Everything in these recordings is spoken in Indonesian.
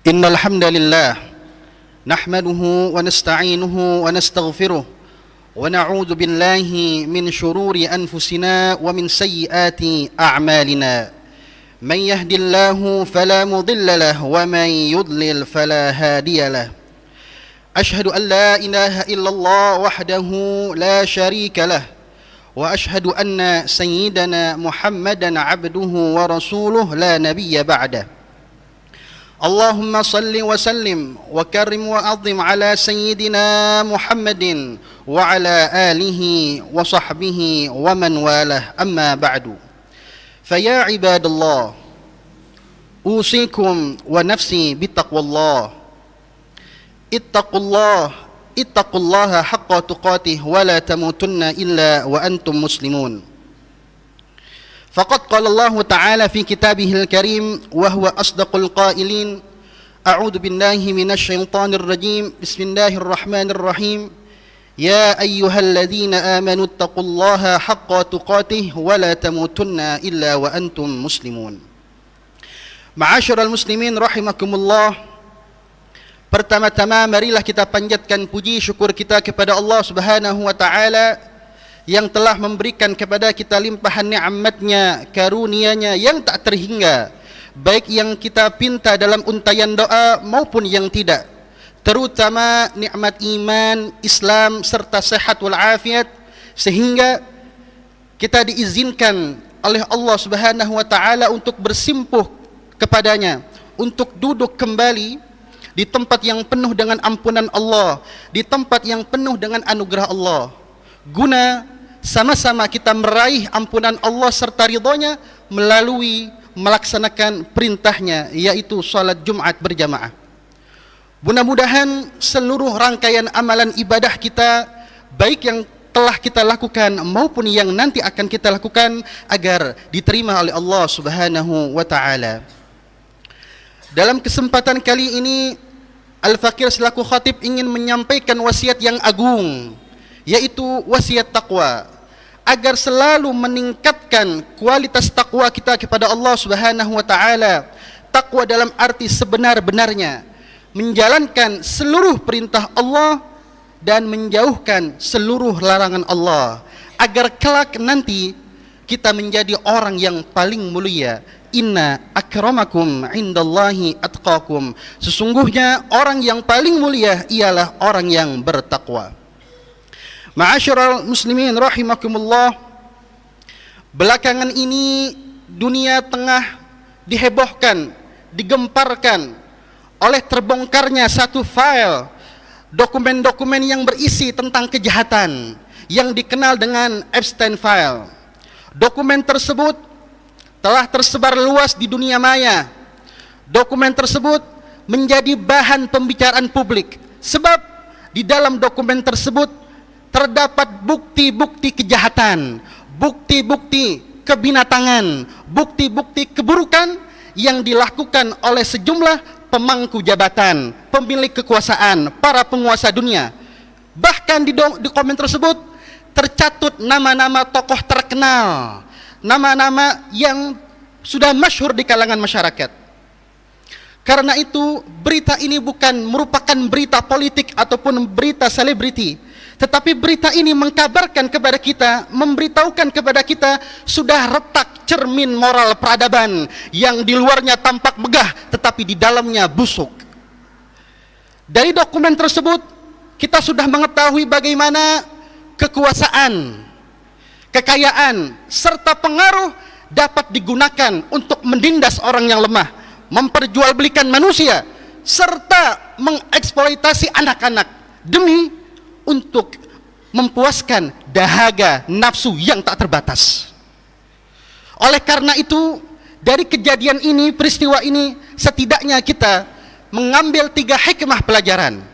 إن الحمد لله نحمده ونستعينه ونستغفره ونعوذ بالله من شرور أنفسنا ومن سيئات أعمالنا من يهد الله فلا مضل له ومن يضلل فلا هادي له أشهد أن لا إله إلا الله وحده لا شريك له وأشهد أن سيدنا محمدا عبده ورسوله لا نبي بعده اللهم صل وسلم وكرم وعظم على سيدنا محمد وعلى آله وصحبه ومن والاه أما بعد فيا عباد الله أوصيكم ونفسي بتقوى الله اتقوا الله حق تقاته ولا تموتن إلا وأنتم مسلمون فقد قال الله تعالى في كتابه الكريم وهو أصدق القائلين أعوذ بالله من الشيطان الرجيم بسم الله الرحمن الرحيم يا أيها الذين آمنوا اتقوا الله حق تقاته ولا تموتن إلا وأنتم مسلمون. Ma'asyiral muslimin rahimakumullah. Pertama-tama marilah kita panjatkan puji syukur kita kepada Allah Subhanahu wa taala yang telah memberikan kepada kita limpahan nikmatnya, karunia-Nya yang tak terhingga, baik yang kita pinta dalam untayan doa maupun yang tidak, terutama nikmat iman, Islam serta sehat wal afiat, sehingga kita diizinkan oleh Allah Subhanahu wa taala untuk bersimpuh kepadanya, untuk duduk kembali di tempat yang penuh dengan ampunan Allah, di tempat yang penuh dengan anugerah Allah, guna sama-sama kita meraih ampunan Allah serta ridhonya melalui melaksanakan perintahnya, yaitu salat Jumat berjamaah. Mudah-mudahan seluruh rangkaian amalan ibadah kita, baik yang telah kita lakukan maupun yang nanti akan kita lakukan, agar diterima oleh Allah Subhanahu wa taala. Dalam kesempatan kali ini, Al-Fakir selaku khatib ingin menyampaikan wasiat yang agung, yaitu wasiat taqwa, agar selalu meningkatkan kualitas takwa kita kepada Allah Subhanahu wa taala. Takwa dalam arti sebenar-benarnya, menjalankan seluruh perintah Allah dan menjauhkan seluruh larangan Allah, agar kelak nanti kita menjadi orang yang paling mulia. Inna akramakum indallahi atqakum. Sesungguhnya orang yang paling mulia ialah orang yang bertakwa. Ma'asyiral muslimin rahimakumullah. Belakangan ini dunia tengah dihebohkan, digemparkan oleh terbongkarnya satu file dokumen-dokumen yang berisi tentang kejahatan yang dikenal dengan Epstein File. Dokumen tersebut telah tersebar luas di dunia maya. Dokumen tersebut menjadi bahan pembicaraan publik, sebab di dalam dokumen tersebut terdapat bukti-bukti kejahatan, bukti-bukti kebinatangan, bukti-bukti keburukan yang dilakukan oleh sejumlah pemangku jabatan, pemilik kekuasaan, para penguasa dunia. Bahkan di komen tersebut tercatut nama-nama tokoh terkenal, nama-nama yang sudah masyhur di kalangan masyarakat. Karena itu, berita ini bukan merupakan berita politik ataupun berita selebriti, tetapi berita ini mengkabarkan kepada kita, memberitahukan kepada kita sudah retak cermin moral peradaban yang di luarnya tampak megah tetapi di dalamnya busuk. Dari dokumen tersebut kita sudah mengetahui bagaimana kekuasaan, kekayaan serta pengaruh dapat digunakan untuk menindas orang yang lemah, memperjualbelikan manusia serta mengeksploitasi anak-anak demi untuk mempuaskan dahaga nafsu yang tak terbatas. Oleh karena itu, dari kejadian ini, peristiwa ini, setidaknya kita mengambil 3 hikmah pelajaran.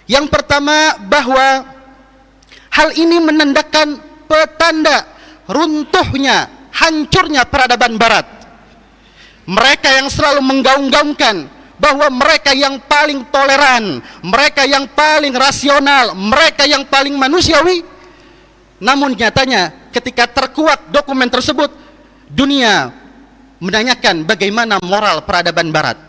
Yang pertama, bahwa hal ini menandakan petanda runtuhnya, hancurnya peradaban barat. Mereka yang selalu menggaung-gaungkan bahwa mereka yang paling toleran, mereka yang paling rasional, mereka yang paling manusiawi, namun nyatanya ketika terkuak dokumen tersebut, dunia menanyakan bagaimana moral peradaban barat.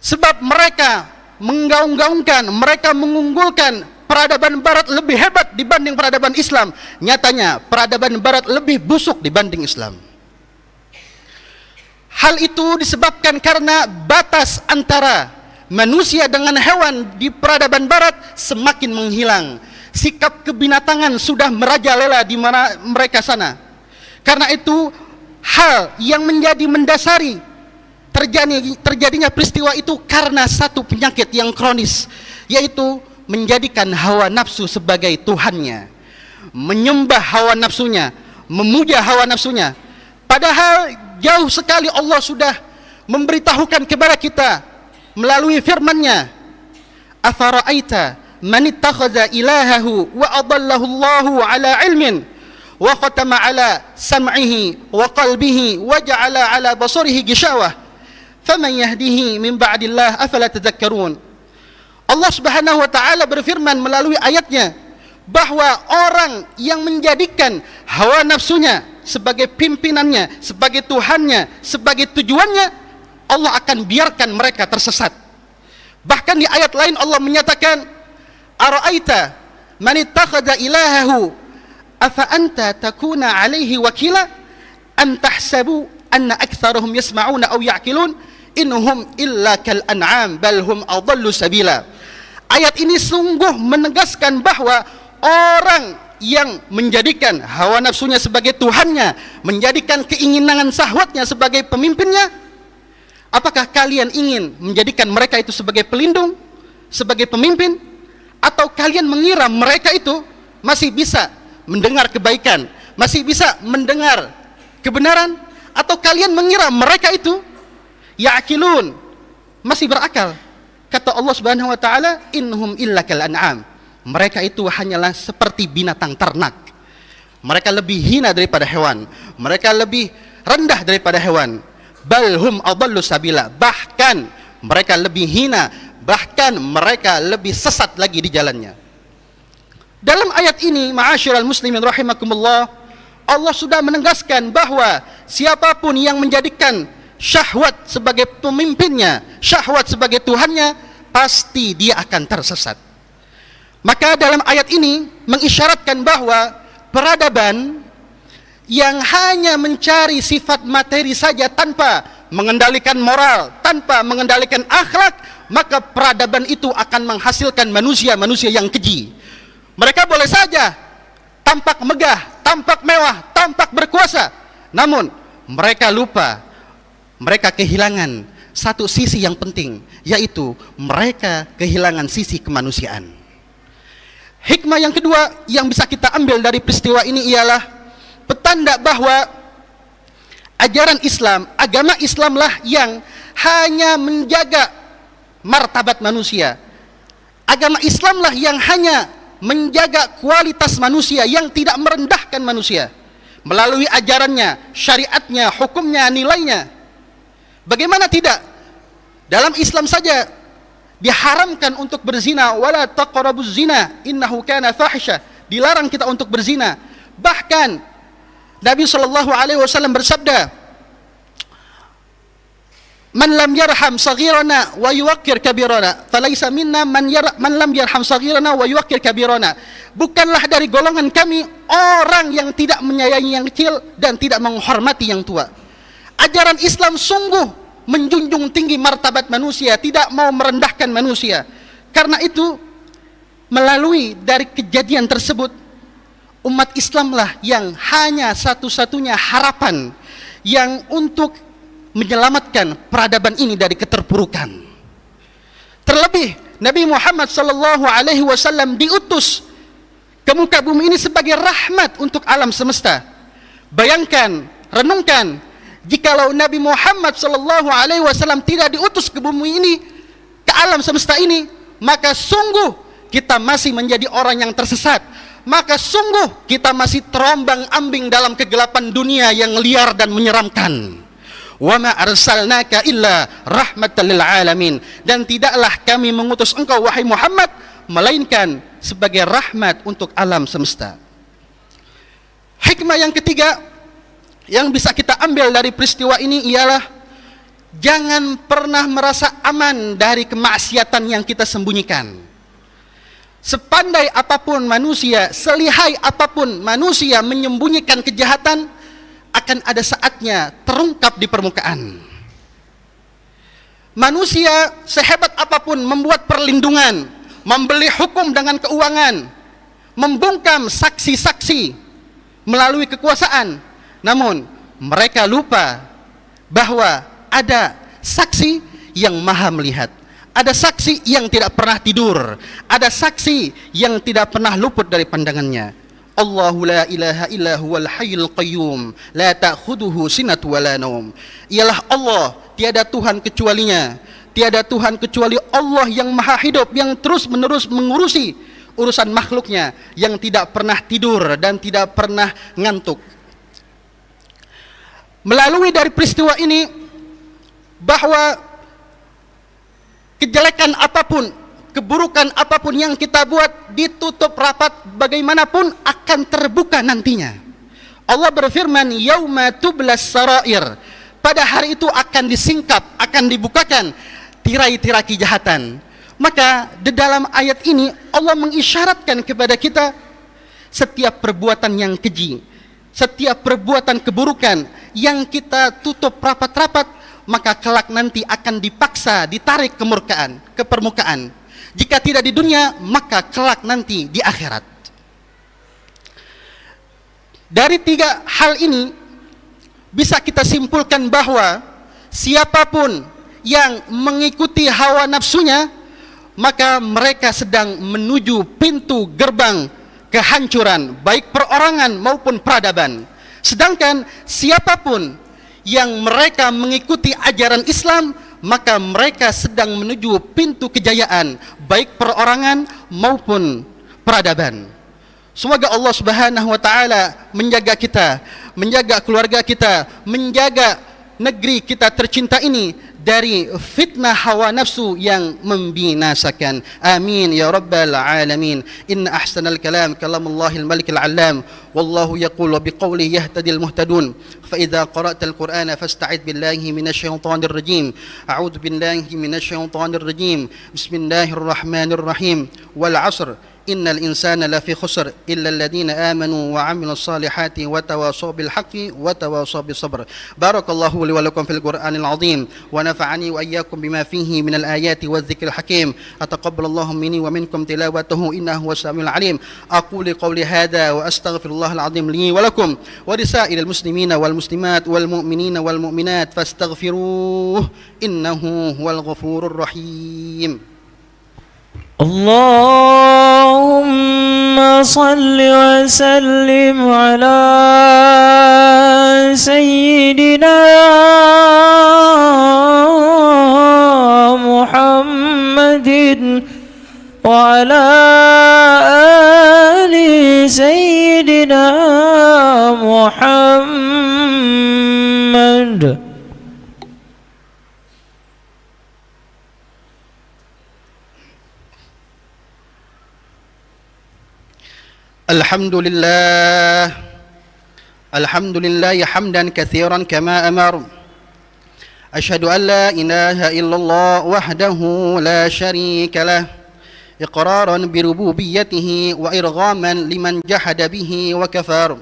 Sebab mereka menggaung-gaungkan, mereka mengunggulkan peradaban barat lebih hebat dibanding peradaban Islam. Nyatanya peradaban barat lebih busuk dibanding Islam. Hal itu disebabkan karena batas antara manusia dengan hewan di peradaban barat semakin menghilang. Sikap kebinatangan sudah merajalela di mana mereka sana. Karena itu hal yang menjadi mendasari terjadinya peristiwa itu karena satu penyakit yang kronis, yaitu menjadikan hawa nafsu sebagai Tuhannya, menyembah hawa nafsunya, memuja hawa nafsunya. Padahal jauh sekali Allah sudah memberitahukan kepada kita melalui firman-Nya, afara'aita man ittakhadha ilahahu wa adallahu Allahu ala ilmin wa khatama ala sam'ihi wa qalbihi wa ja'ala ala basarihi gishawah faman yahdihi min ba'dillah afala tadhakkarun. Allah Subhanahu wa taala berfirman melalui ayatnya bahwa orang yang menjadikan hawa nafsunya sebagai pimpinannya, sebagai Tuhannya, sebagai tujuannya, Allah akan biarkan mereka tersesat. Bahkan di ayat lain Allah menyatakan, ara'aita man ittakhadha ilahahu afa anta takuna alaihi wakila am tahsabu anna aktsarahum yasma'una aw ya'qilun innahum illa kal an'am bal hum adallu sabila. Ayat ini sungguh menegaskan bahwa orang yang menjadikan hawa nafsunya sebagai Tuhannya, menjadikan keinginan syahwatnya sebagai pemimpinnya, apakah kalian ingin menjadikan mereka itu sebagai pelindung, sebagai pemimpin? Atau kalian mengira mereka itu masih bisa mendengar kebaikan, masih bisa mendengar kebenaran? Atau kalian mengira mereka itu ya'qilun, masih berakal? Kata Allah Subhanahu wa taala, innahum illa kal an'am. Mereka itu hanyalah seperti binatang ternak. Mereka lebih hina daripada hewan. Mereka lebih rendah daripada hewan. Bal hum adallu sabila. Bahkan mereka lebih hina, bahkan mereka lebih sesat lagi di jalannya. Dalam ayat ini, ma'asyiral muslimin rahimakumullah, Allah sudah menegaskan bahwa siapapun yang menjadikan syahwat sebagai pemimpinnya, syahwat sebagai Tuhannya, pasti dia akan tersesat. Maka dalam ayat ini mengisyaratkan bahwa peradaban yang hanya mencari sifat materi saja tanpa mengendalikan moral, tanpa mengendalikan akhlak, maka peradaban itu akan menghasilkan manusia-manusia yang keji. Mereka boleh saja tampak megah, tampak mewah, tampak berkuasa, namun mereka lupa, mereka kehilangan satu sisi yang penting, yaitu mereka kehilangan sisi kemanusiaan. Hikmah yang kedua yang bisa kita ambil dari peristiwa ini ialah petanda bahwa ajaran Islam, agama Islamlah yang hanya menjaga martabat manusia. Agama Islamlah yang hanya menjaga kualitas manusia, yang tidak merendahkan manusia melalui ajarannya, syariatnya, hukumnya, nilainya. Bagaimana tidak? Dalam Islam saja diharamkan untuk berzina, wala taqrabuz zina innahu kana fahisha. Dilarang kita untuk berzina. Bahkan Nabi sallallahu alaihi wasallam bersabda, man lam yarham saghirana wa yuwaqqir kabirana falaysa minna man lam yarham saghirana wa yuwaqqir kabirana. Bukanlah dari golongan kami orang yang tidak menyayangi yang kecil dan tidak menghormati yang tua. Ajaran Islam sungguh menjunjung tinggi martabat manusia, tidak mau merendahkan manusia. Karena itu melalui dari kejadian tersebut, umat Islamlah yang hanya satu-satunya harapan yang untuk menyelamatkan peradaban ini dari keterpurukan. Terlebih Nabi Muhammad sallallahu alaihi wasallam diutus ke muka bumi ini sebagai rahmat untuk alam semesta. Bayangkan, renungkan, jikalau Nabi Muhammad sallallahu alaihi wasallam tidak diutus ke bumi ini, ke alam semesta ini, maka sungguh kita masih menjadi orang yang tersesat. Maka sungguh kita masih terombang-ambing dalam kegelapan dunia yang liar dan menyeramkan. Wa ma arsalnaka illa rahmatan lil alamin. Dan tidaklah kami mengutus engkau wahai Muhammad melainkan sebagai rahmat untuk alam semesta. Hikmah yang ketiga yang bisa kita ambil dari peristiwa ini ialah Jangan pernah merasa aman dari kemaksiatan yang kita sembunyikan. Sepandai apapun manusia, selihai apapun manusia menyembunyikan kejahatan, akan ada saatnya terungkap di permukaan. Manusia sehebat apapun membuat perlindungan, membeli hukum dengan keuangan, membungkam saksi-saksi melalui kekuasaan, namun mereka lupa bahwa ada saksi yang maha melihat, ada saksi yang tidak pernah tidur, ada saksi yang tidak pernah luput dari pandangannya. Allahu la ilaha illa huwal hayyul qayyum la ta'khuduhu sinatun wa la naum. Ialah Allah, tiada Tuhan kecualinya, tiada Tuhan kecuali Allah yang maha hidup, yang terus-menerus mengurusi urusan makhluknya, yang tidak pernah tidur dan tidak pernah ngantuk. Melalui dari peristiwa ini, bahwa kejelekan apapun, keburukan apapun yang kita buat ditutup rapat bagaimanapun akan terbuka nantinya. Allah berfirman, yauma tublas sarair, pada hari itu akan disingkap, akan dibukakan tirai-tirai kejahatan. Maka di dalam ayat ini Allah mengisyaratkan kepada kita, setiap perbuatan yang keji, setiap perbuatan keburukan yang kita tutup rapat-rapat, maka kelak nanti akan dipaksa ditarik ke permukaan. Jika tidak di dunia, maka kelak nanti di akhirat. Dari tiga hal ini bisa kita simpulkan bahwa siapapun yang mengikuti hawa nafsunya, maka mereka sedang menuju pintu gerbang kehancuran, baik perorangan maupun peradaban. Sedangkan siapapun yang mereka mengikuti ajaran Islam, maka mereka sedang menuju pintu kejayaan, baik perorangan maupun peradaban. Semoga Allah Subhanahu wa taala menjaga kita, menjaga keluarga kita, menjaga negeri kita tercinta ini dari fitnah hawa nafsu yang membinasakan. Amin ya rabbal alamin. Inna ahsanal kalam kalamullahil malikil alam, wallahu yaqulu biqawlihi yahtadil muhtadun. Fa idza qara'tal qur'ana fasta'id billahi minasyaitonir rajim. A'udzu billahi minasyaitonir rajim. Bismillahirrahmanirrahim. Wal 'asr innal insana lafi khusr illa alladhina amanu wa 'amilus salihati wa tawasaw bil haqqi wa tawasaw bis sabr. Barakallahu li wa lakum fil Qur'anil 'azim wa nafa'ani wa iyyakum bima fihi minal ayati wadh-dhikril hakim. Ataqabbalallahu minni wa minkum tilawatahu innahu was-sami'ul 'alim. Aqulu qawli hadha wa astaghfirullahal 'azim li wa lakum wa lisairil muslimina wal muslimat wal mu'minina wal mu'minat fastaghfiruhu innahu huwal ghafurur rahim. اللهم صل وسلم على سيدنا محمد وعلى آل سيدنا محمد. الحمد لله حمدا كثيرا كما أمر. أشهد أن لا إله إلا الله وحده لا شريك له إقرارا بربوبيته وإرغاما لمن جحد به وكفر.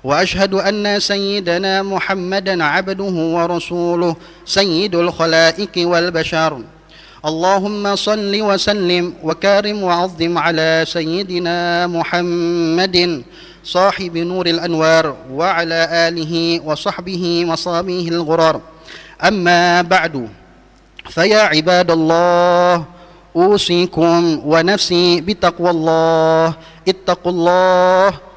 وأشهد أن سيدنا محمدا عبده ورسوله سيد الخلائق والبشر. اللهم صل وسلم وكرم وعظم على سيدنا محمد صاحب نور الأنوار وعلى آله وصحبه وصابيه الغرار. أما بعد، فيا عباد الله أوصيكم ونفسي بتقوى الله.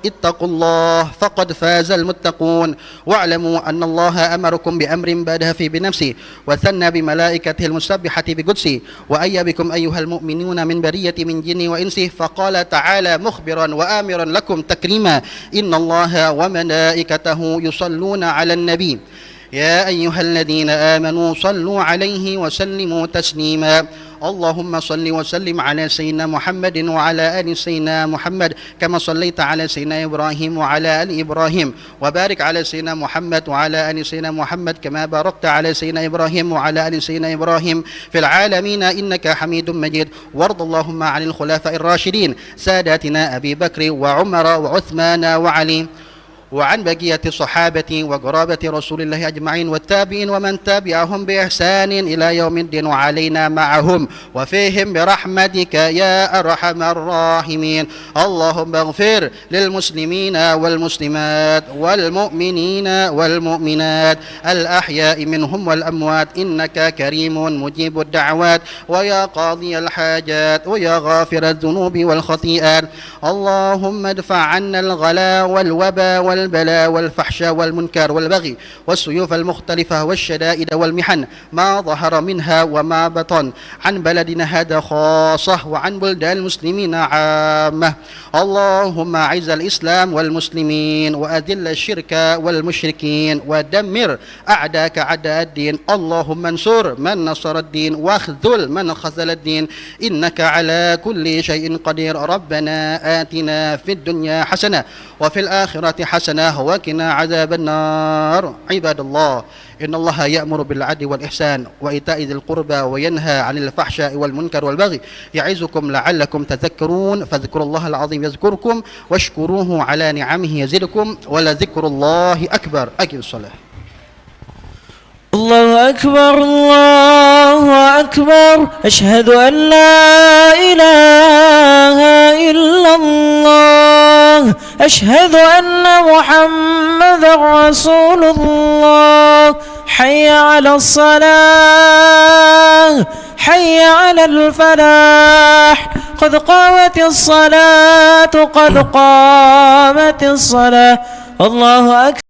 اتقوا الله فقد فاز المتقون. واعلموا أن الله أمركم بأمر بدأ فيه بنفسه وثنى بملائكته المسبحة بقدسه وأي بكم أيها المؤمنون من برية من جن وإنسه. فقال تعالى مخبرا وآمرا لكم تكريما إن الله وملائكته يصلون على النبي يا أيها الذين آمنوا صلوا عليه وسلموا تسليما. اللهم صل وسلم على سيدنا محمد وعلى آل سيدنا محمد كما صليت على سيدنا إبراهيم وعلى آل إبراهيم، وبارك على سيدنا محمد وعلى آل سيدنا محمد كما باركت على سيدنا إبراهيم وعلى آل سيدنا إبراهيم في العالمين إنك حميد مجيد. وارض اللهم عن الخلفاء الراشدين ساداتنا أبي بكر وعمر وعثمان وعلي، وعن بقية الصحابة وقرابة رسول الله أجمعين والتابعين ومن تبعهم بإحسان إلى يوم الدين، وعلينا معهم وفيهم برحمتك يا أرحم الراحمين. اللهم اغفر للمسلمين والمسلمات والمؤمنين والمؤمنات الأحياء منهم والأموات إنك كريم مجيب الدعوات ويا قاضي الحاجات ويا غافر الذنوب والخطيئات. اللهم ادفع عنا الغلا والوبا والبلاء والفحشاء والمنكر والبغي والسيوف المختلفة والشدائد والمحن ما ظهر منها وما بطن عن بلدنا هذا خاصة وعن بلدان المسلمين عامة. اللهم أعز الإسلام والمسلمين وأذل الشرك والمشركين ودمر أعداءك أعداء الدين. اللهم انصر من نصر الدين واخذل من خذل الدين إنك على كل شيء قدير. ربنا آتنا في الدنيا حسنة وفي الآخرة حسنة وقنا عذاب النار. عباد الله، إن الله يأمر بالعدل والإحسان وإيتاء ذي القربى وينهى عن الفحشاء والمنكر والبغي يعظكم لعلكم تذكرون. فاذكروا الله العظيم يذكركم واشكروه على نعمه يزدكم ولذكر الله أكبر. أقم الصلاة. الله أكبر الله أكبر، أشهد أن لا إله إلا الله، أشهد أن محمد رسول الله. حي على الصلاة، حي على الفلاح، قد قامت الصلاة، قد قامت الصلاة. الله أكبر.